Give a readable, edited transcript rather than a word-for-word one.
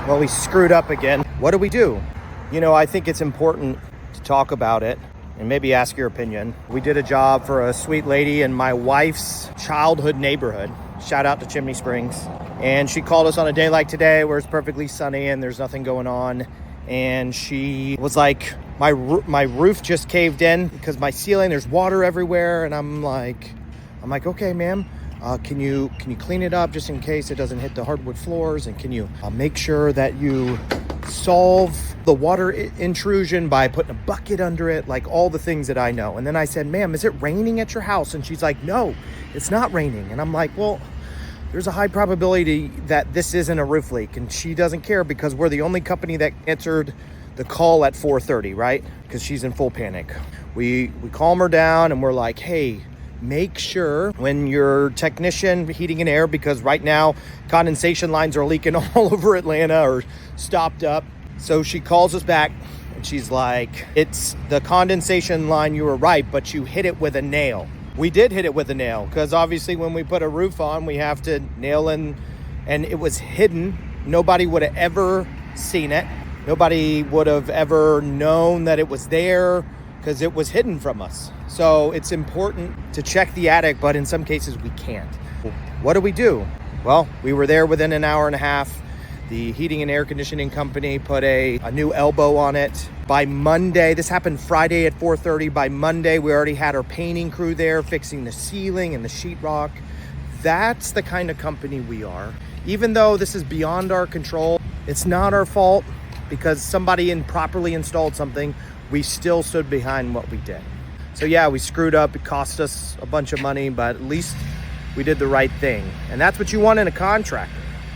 Well, we screwed up again. What do? I think it's important to talk about it and maybe ask your opinion. We did a job for a sweet lady in my wife's childhood neighborhood. Shout out to Chimney Springs. And she called us on a day like today where it's perfectly sunny and there's nothing going on. And she was like, my roof just caved in because my ceiling, there's water everywhere. And I'm like, okay, ma'am. Can you clean it up just in case it doesn't hit the hardwood floors? And can you make sure that you solve the water intrusion by putting a bucket under it? Like all the things that I know. And then I said, ma'am, is it raining at your house? And she's like, no, it's not raining. And I'm like, well, there's a high probability that this isn't a roof leak. And she doesn't care because we're the only company that answered the call at 4:30, right? Because she's in full panic. We calm her down and we're like, hey, make sure when your technician heating and air, because right now condensation lines are leaking all over Atlanta or stopped up. So she calls us back and she's like, it's the condensation line, you were right, but you hit it with a nail. We did hit it with a nail because obviously when we put a roof on, we have to nail in, and it was hidden. Nobody would have ever seen it. Nobody would have ever known that it was there because it was hidden from us. So it's important to check the attic, but in some cases we can't. What do? Well, we were there within an hour and a half. The heating and air conditioning company put a new elbow on it. By Monday, this happened Friday at 4:30. By Monday, we already had our painting crew there fixing the ceiling and the sheetrock. That's the kind of company we are. Even though this is beyond our control, it's not our fault because somebody improperly installed something. We still stood behind what we did. So yeah, we screwed up. It cost us a bunch of money, but at least we did the right thing. And that's what you want in a contractor.